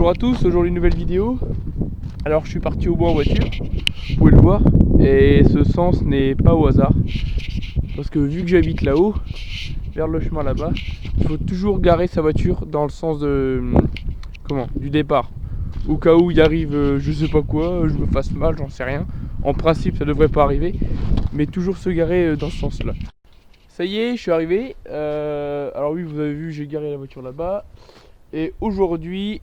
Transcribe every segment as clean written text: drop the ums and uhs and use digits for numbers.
Bonjour à tous, aujourd'hui une nouvelle vidéo. Alors je suis parti au bois en voiture, vous pouvez le voir, et ce sens n'est pas au hasard. Parce que vu que j'habite là-haut, vers le chemin là-bas, il faut toujours garer sa voiture dans le sens du départ. Au cas où il arrive je sais pas quoi, je me fasse mal, j'en sais rien. En principe ça devrait pas arriver, mais toujours se garer dans ce sens-là. Ça y est, je suis arrivé. Alors oui, vous avez vu, j'ai garé la voiture là-bas. Et aujourd'hui,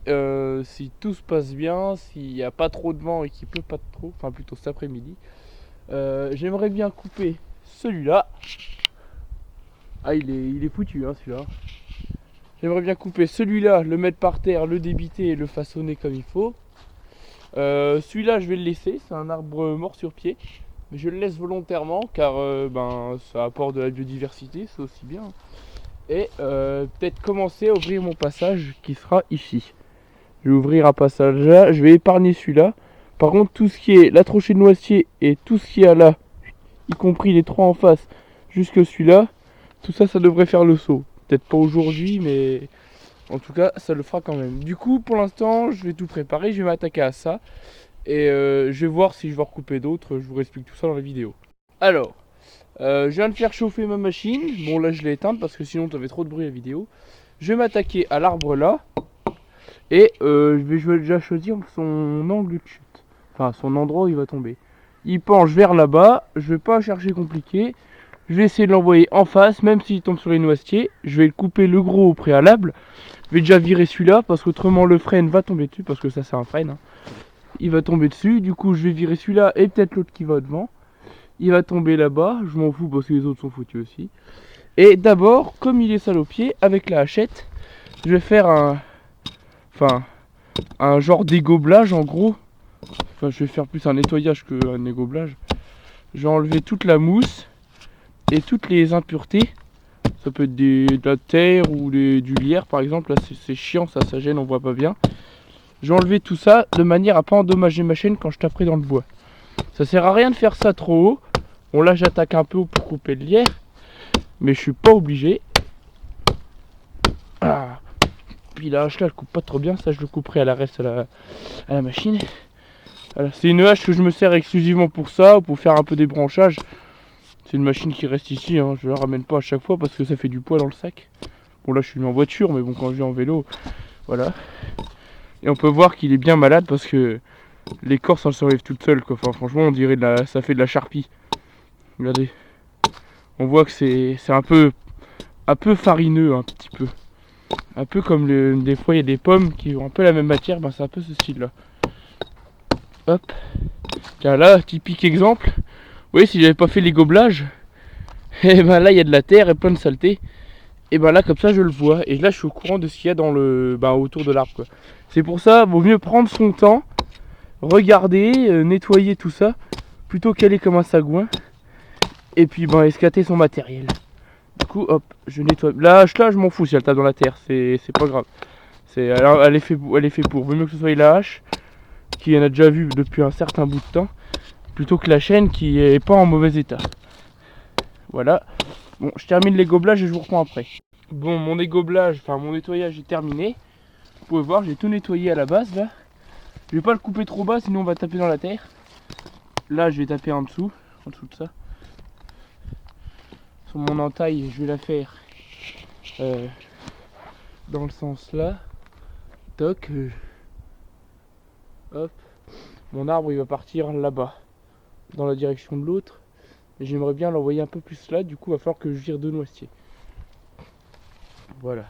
si tout se passe bien, s'il n'y a pas trop de vent et qu'il pleut pas trop, enfin plutôt cet après-midi, j'aimerais bien couper celui-là. Ah, il est foutu hein, celui-là. J'aimerais bien couper celui-là, le mettre par terre, le débiter et le façonner comme il faut. Celui-là, je vais le laisser, c'est un arbre mort sur pied. Mais je le laisse volontairement car ça apporte de la biodiversité, c'est aussi bien. Et peut-être commencer à ouvrir mon passage qui sera ici. Je vais ouvrir un passage là, je vais épargner celui-là. Par contre, tout ce qui est la trochée de noisetier et tout ce qu'il y a là, y compris les trois en face, jusque celui-là, tout ça, ça devrait faire le saut. Peut-être pas aujourd'hui, mais en tout cas, ça le fera quand même. Du coup, pour l'instant, je vais tout préparer, je vais m'attaquer à ça. Et je vais voir si je vais recouper d'autres, je vous explique tout ça dans la vidéo. Alors, je viens de faire chauffer ma machine. Bon, là, je l'ai éteinte parce que sinon, tu avais trop de bruit à la vidéo. Je vais m'attaquer à l'arbre là. Et je vais déjà choisir son angle de chute. Enfin, son endroit où il va tomber. Il penche vers là-bas. Je vais pas chercher compliqué. Je vais essayer de l'envoyer en face. Même s'il tombe sur les noisetiers. Je vais le couper le gros au préalable. Je vais déjà virer celui-là. Parce qu'autrement le frein va tomber dessus. Parce que ça c'est un frein. Il va tomber dessus. Du coup je vais virer celui-là. Et peut-être l'autre qui va devant. Il va tomber là-bas. Je m'en fous parce que les autres sont foutus aussi. Et d'abord, comme il est salopier, avec la hachette, je vais faire un genre d'égoblage en gros. Enfin, je vais faire plus un nettoyage qu'un égoblage. Je vais enlever toute la mousse et toutes les impuretés. Ça peut être de la terre ou du lierre par exemple. Là c'est chiant, ça gêne, on voit pas bien. Je vais enlever tout ça de manière à pas endommager ma chaîne quand je taperai dans le bois. Ça sert à rien de faire ça trop haut. Bon là j'attaque un peu pour couper le lierre, mais je suis pas obligé. Ah. Puis la hache là elle coupe pas trop bien, ça je le couperai à la reste à la machine. Voilà, c'est une hache que je me sers exclusivement pour ça, ou pour faire un peu des branchages. C'est une machine qui reste ici, hein. Je la ramène pas à chaque fois parce que ça fait du poids dans le sac. Bon là je suis en voiture, mais bon quand je vais en vélo, voilà. Et on peut voir qu'il est bien malade parce que l'écorce elle se relève toute seule quoi. Enfin franchement on dirait ça fait de la charpie. Regardez. On voit que c'est un peu farineux un petit peu. Un peu comme des fois il y a des pommes qui ont un peu la même matière, ben c'est un peu ce style là. Hop. Tiens là, typique exemple. Vous voyez si j'avais pas fait les gobelages, et ben là il y a de la terre et plein de saleté. Et ben là comme ça je le vois. Et là je suis au courant de ce qu'il y a dans autour de l'arbre quoi. C'est pour ça, vaut mieux prendre son temps, regarder, nettoyer tout ça, plutôt qu'aller comme un sagouin. Et puis escater son matériel. Du coup hop, je nettoie. La hache là je m'en fous si elle tape dans la terre, c'est pas grave. Elle est fait pour. Vaut mieux que ce soit la hache, qui en a déjà vu depuis un certain bout de temps, plutôt que la chaîne qui est pas en mauvais état. Voilà. Bon, je termine les gobelages et je vous reprends après. Bon, mon nettoyage est terminé. Vous pouvez voir, j'ai tout nettoyé à la base là. Je vais pas le couper trop bas, sinon on va taper dans la terre. Là, je vais taper en dessous de ça. Sur mon entaille, je vais la faire dans le sens là. Toc. Hop. Mon arbre il va partir là-bas, dans la direction de l'autre. Et j'aimerais bien l'envoyer un peu plus là, du coup il va falloir que je vire 2 noisetiers. Voilà.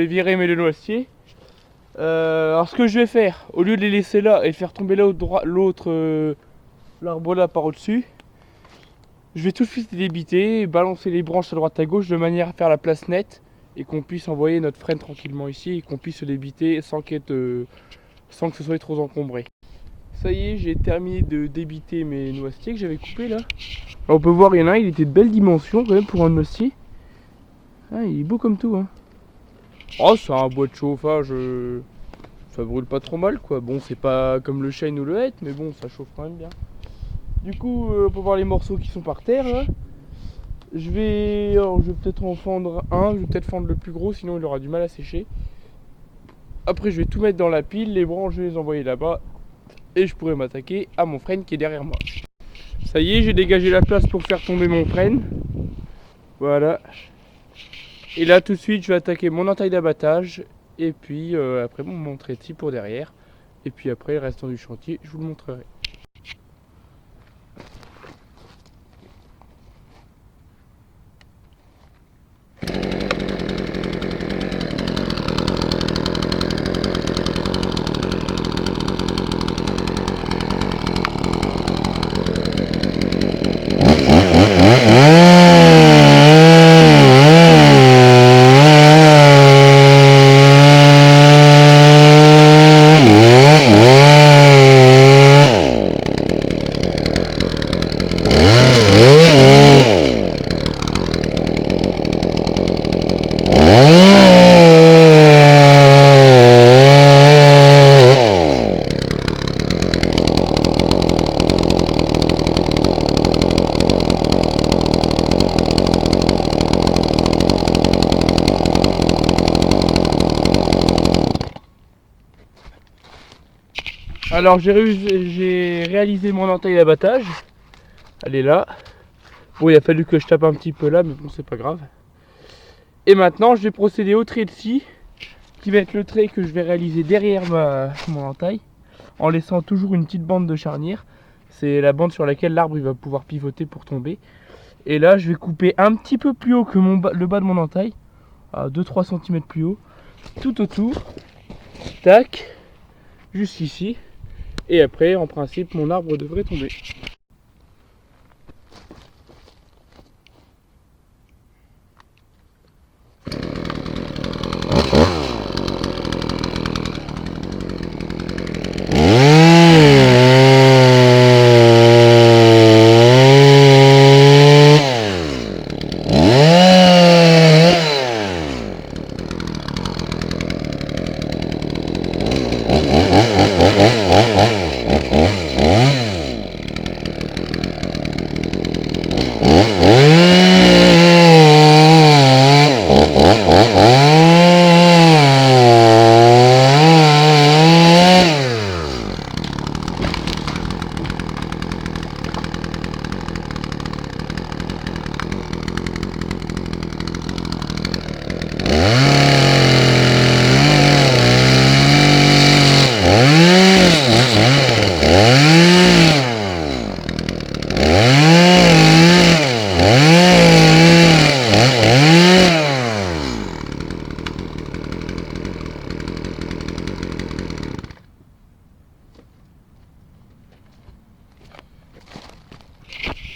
vais virer mes deux noisetiers. Alors ce que je vais faire, au lieu de les laisser là et de faire tomber l'autre l'arbre là par au-dessus, je vais tout de suite les débiter, balancer les branches à droite à gauche de manière à faire la place nette et qu'on puisse envoyer notre frêne tranquillement ici et qu'on puisse se débiter sans que ce soit trop encombré. Ça y est, j'ai terminé de débiter mes noisetiers que j'avais coupés là. Alors on peut voir, il y en a un, il était de belle dimension quand même pour un noisetier. Ah, il est beau comme tout, hein. Oh, c'est un bois de chauffage, ça brûle pas trop mal quoi. Bon, c'est pas comme le chêne ou le hêtre, mais bon, ça chauffe quand même bien. Du coup, on peut voir les morceaux qui sont par terre là. Je vais peut-être en fendre un, je vais peut-être fendre le plus gros, sinon il aura du mal à sécher. Après, je vais tout mettre dans la pile, les branches, je vais les envoyer là-bas. Et je pourrai m'attaquer à mon frêne qui est derrière moi. Ça y est, j'ai dégagé la place pour faire tomber mon frêne. Voilà. Et là, tout de suite, je vais attaquer mon entaille d'abattage. Et puis, après, mon montrer ici pour derrière. Et puis après, le restant du chantier, je vous le montrerai. Alors j'ai réalisé mon entaille d'abattage. Elle est là. Bon, il a fallu que je tape un petit peu là, mais bon, c'est pas grave. Et maintenant, je vais procéder au trait de scie, qui va être le trait que je vais réaliser derrière mon entaille, en laissant toujours une petite bande de charnière. C'est la bande sur laquelle l'arbre il va pouvoir pivoter pour tomber. Et là, je vais couper un petit peu plus haut que le bas de mon entaille, à 2-3 cm plus haut, tout autour. Tac, juste ici. Et après, en principe, mon arbre devrait tomber.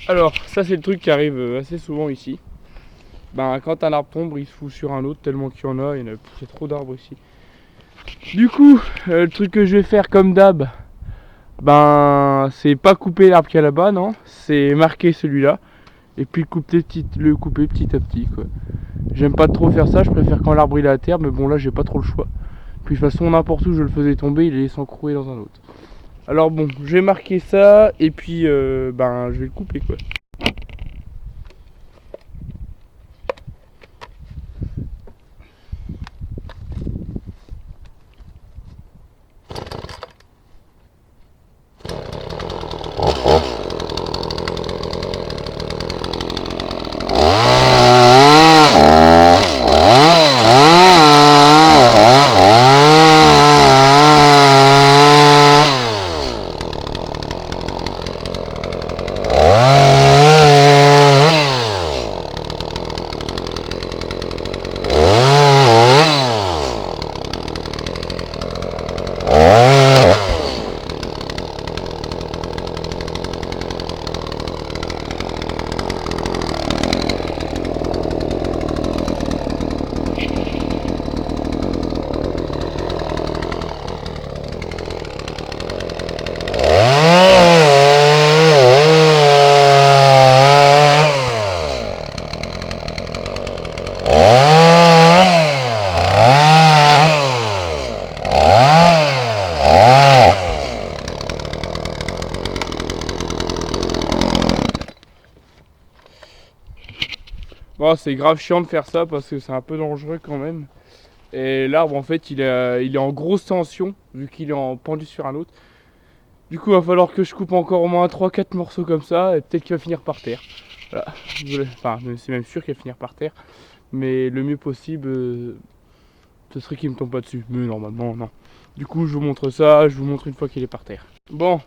Alors, ça c'est le truc qui arrive assez souvent ici. Ben, quand un arbre tombe, il se fout sur un autre tellement qu'il y en a, c'est trop d'arbres ici. Du coup, le truc que je vais faire comme d'hab, ben, c'est pas couper l'arbre qu'il y a là-bas, non. C'est marquer celui-là, et puis le couper petit à petit, quoi. J'aime pas trop faire ça, je préfère quand l'arbre il est à terre, mais bon là j'ai pas trop le choix. Puis de toute façon, n'importe où je le faisais tomber, il allait s'encrouer dans un autre. Alors bon, je vais marquer ça, et puis ben, je vais le couper, quoi. Bon, c'est grave chiant de faire ça parce que c'est un peu dangereux quand même. Et l'arbre en fait il est en grosse tension vu qu'il est pendu sur un autre. Du coup il va falloir que je coupe encore au moins 3-4 morceaux comme ça et peut-être qu'il va finir par terre. Voilà. Enfin c'est même sûr qu'il va finir par terre. Mais le mieux possible ce serait qu'il me tombe pas dessus. Mais normalement non. Du coup je vous montre ça, je vous montre une fois qu'il est par terre. Bon,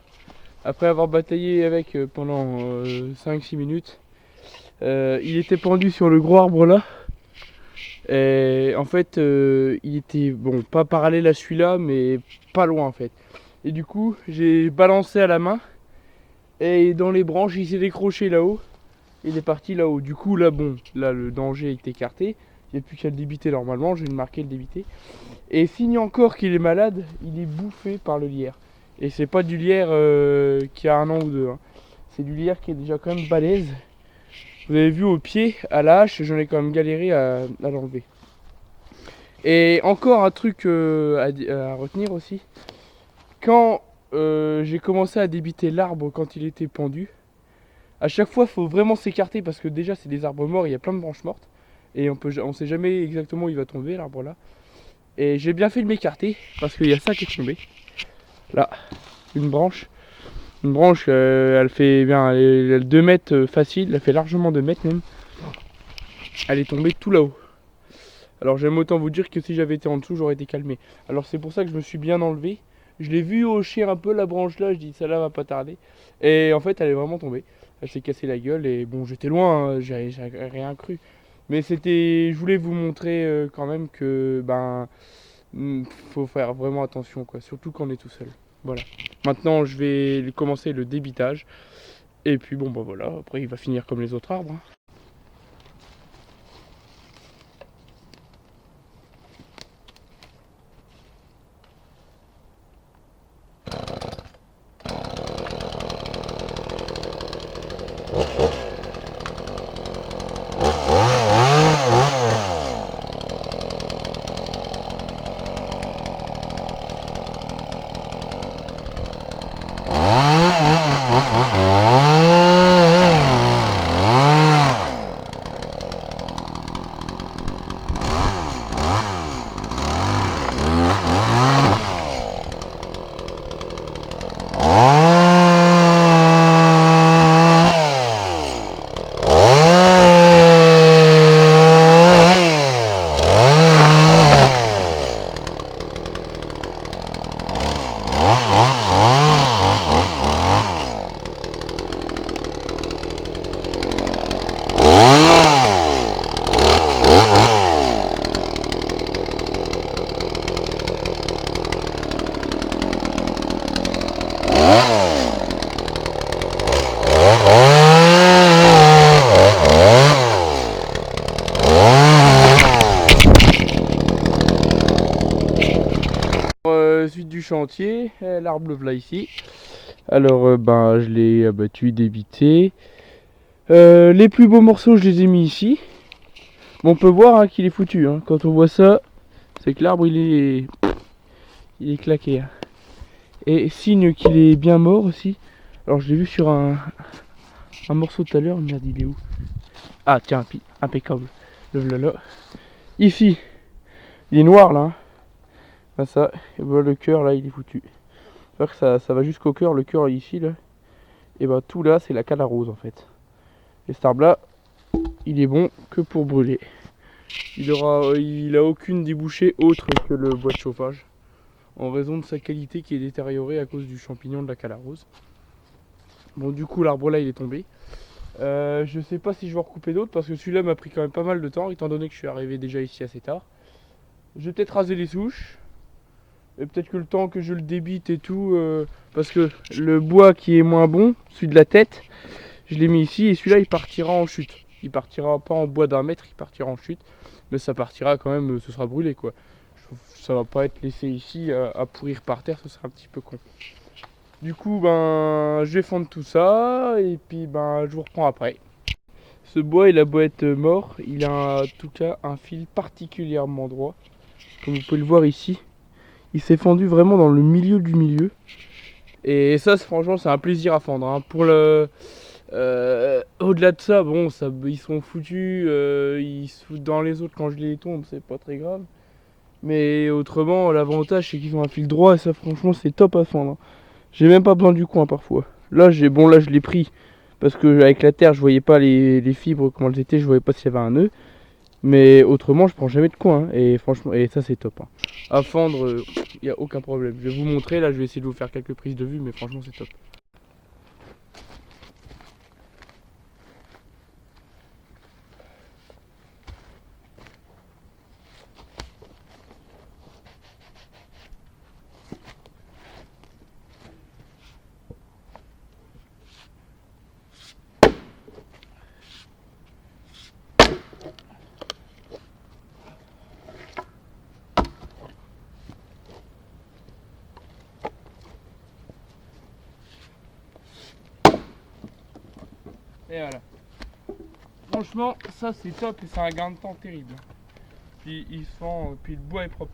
après avoir bataillé avec pendant 5-6 minutes, il était pendu sur le gros arbre là. Et en fait, il était, bon, pas parallèle à celui-là, mais pas loin en fait. Et du coup, j'ai balancé à la main. Et dans les branches, il s'est décroché là-haut. Il est parti là-haut. Du coup, là, bon, là, le danger est écarté. Il n'y a plus qu'à le débiter normalement. Je vais le marquer, le débiter. Et signe encore qu'il est malade, il est bouffé par le lierre. Et c'est pas du lierre qui a 1 an ou 2. Hein. C'est du lierre qui est déjà quand même balèze. Vous avez vu au pied, à la hache, j'en ai quand même galéré à l'enlever. Et encore un truc à retenir aussi. Quand j'ai commencé à débiter l'arbre quand il était pendu, à chaque fois il faut vraiment s'écarter parce que déjà c'est des arbres morts, il y a plein de branches mortes. Et on sait jamais exactement où il va tomber l'arbre là. Et j'ai bien fait de m'écarter parce qu'il y a ça qui est tombé. Là, une branche. Une branche, elle fait bien elle 2 mètres facile, elle fait largement 2 mètres même. Elle est tombée tout là-haut. Alors j'aime autant vous dire que si j'avais été en dessous, j'aurais été calmé. Alors c'est pour ça que je me suis bien enlevé. Je l'ai vu hocher un peu la branche là, je dis celle-là va pas tarder. Et en fait elle est vraiment tombée. Elle s'est cassée la gueule et bon j'étais loin, hein, j'ai rien cru. Mais je voulais vous montrer quand même que faut faire vraiment attention quoi, surtout quand on est tout seul. Voilà. Maintenant je vais commencer le débitage. Et puis bon bah voilà, après il va finir comme les autres arbres. Hein. Suite du chantier, l'arbre là ici. Alors je l'ai abattu, débité. Les plus beaux morceaux je les ai mis ici. Bon, on peut voir hein, qu'il est foutu. Hein. Quand on voit ça, c'est que l'arbre il est claqué. Hein. Et signe qu'il est bien mort aussi. Alors je l'ai vu sur un morceau tout à l'heure. Merde, il est où? Ah tiens, impeccable. Le voilà. Ici, il est noir là. Hein. Là, ça, et voilà, le cœur là il est foutu. C'est-à-dire que ça va jusqu'au cœur, le cœur ici là. Et tout là c'est la canne à rose en fait. Et cet arbre là, il est bon que pour brûler. Il a aucune débouchée autre que le bois de chauffage. En raison de sa qualité qui est détériorée à cause du champignon de la canne à rose. Bon du coup l'arbre là il est tombé. Je sais pas si je vais en recouper d'autres parce que celui-là m'a pris quand même pas mal de temps étant donné que je suis arrivé déjà ici assez tard. Je vais peut-être raser les souches. Et peut-être que le temps que je le débite et tout, parce que le bois qui est moins bon, celui de la tête, je l'ai mis ici et celui-là il partira en chute. Il partira pas en bois d'1 mètre, il partira en chute, mais ça partira quand même, ce sera brûlé quoi. Ça va pas être laissé ici à pourrir par terre, ce serait un petit peu con. Du coup je vais fendre tout ça et puis je vous reprends après. Ce bois il a beau être mort, il a en tout cas un fil particulièrement droit, comme vous pouvez le voir ici. Il s'est fendu vraiment dans le milieu du milieu. Et ça franchement c'est un plaisir à fendre. Hein. Au-delà de ça, bon, ils sont foutus, ils se foutent dans les autres quand je les tombe, c'est pas très grave. Mais autrement, l'avantage c'est qu'ils ont un fil droit et ça, franchement, c'est top à fendre. J'ai même pas besoin du coin parfois. Là, là, je l'ai pris parce que avec la terre, je voyais pas les fibres comment elles étaient, je voyais pas s'il y avait un nœud. Mais autrement, je prends jamais de coin hein, et franchement, et ça c'est top. Hein. À fendre, il n'y a aucun problème. Je vais vous montrer, là, je vais essayer de vous faire quelques prises de vue, mais franchement, c'est top. Et voilà. Franchement, ça c'est top et c'est un gain de temps terrible. Puis il sent, puis le bois est propre.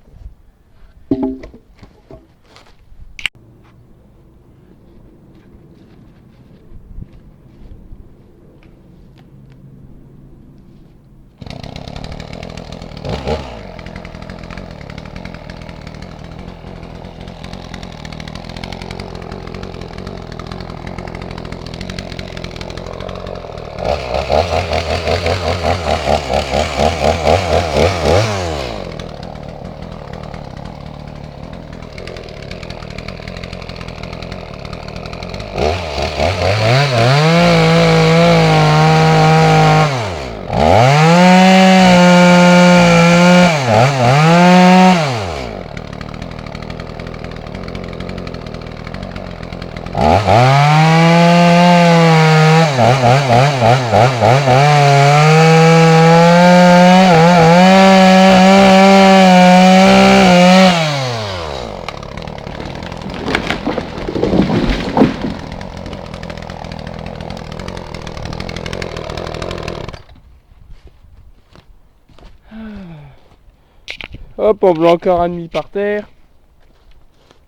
Hop, on met encore un demi par terre.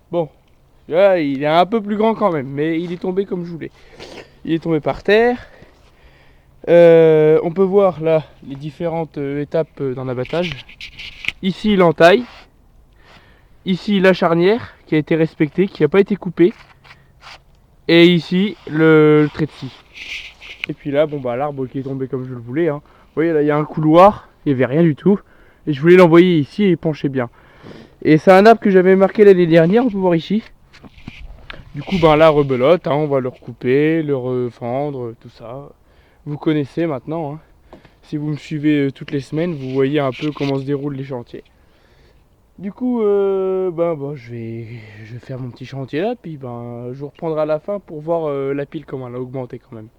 Bon, là, il est un peu plus grand quand même, mais il est tombé comme je voulais. Il est tombé par terre. On peut voir là les différentes étapes d'un abattage. Ici l'entaille. Ici la charnière qui a été respectée, qui n'a pas été coupée. Et ici le trait de scie. Et puis là, bon bah l'arbre qui est tombé comme je le voulais. Hein. Vous voyez là, il y a un couloir, il n'y avait rien du tout. Et je voulais l'envoyer ici et il penchait bien. Et c'est un arbre que j'avais marqué l'année dernière, on peut voir ici. Du coup, ben là, rebelote, hein, on va le recouper, le refendre, tout ça. Vous connaissez maintenant. Hein. Si vous me suivez toutes les semaines, vous voyez un peu comment se déroulent les chantiers. Du coup, je vais faire mon petit chantier là, puis ben, je vous reprendrai à la fin pour voir la pile comment elle a augmenté quand même.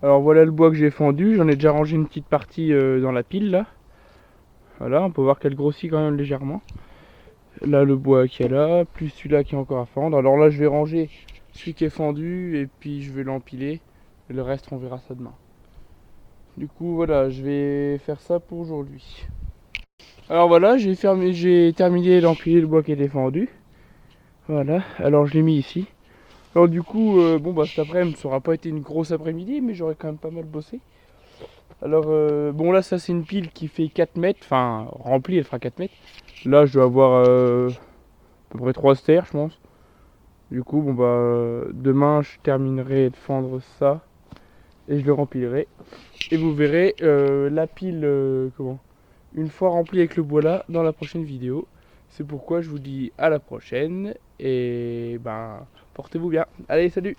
Alors voilà le bois que j'ai fendu, j'en ai déjà rangé une petite partie dans la pile là. Voilà, on peut voir qu'elle grossit quand même légèrement. Là le bois qui est là, plus celui-là qui est encore à fendre. Alors là je vais ranger celui qui est fendu et puis je vais l'empiler. Et le reste on verra ça demain. Du coup voilà, je vais faire ça pour aujourd'hui. Alors voilà, j'ai terminé d'empiler le bois qui était fendu. Voilà, alors je l'ai mis ici. Alors du coup, cet après-midi, ça n'aura pas été une grosse après-midi, mais j'aurais quand même pas mal bossé. Alors, bon là, ça c'est une pile qui fait 4 mètres, enfin remplie, elle fera 4 mètres. Là, je dois avoir à peu près 3 stères, je pense. Du coup, demain, je terminerai de fendre ça et je le rempilerai. Et vous verrez la pile, une fois remplie avec le bois là, dans la prochaine vidéo. C'est pourquoi je vous dis à la prochaine et portez-vous bien. Allez, salut!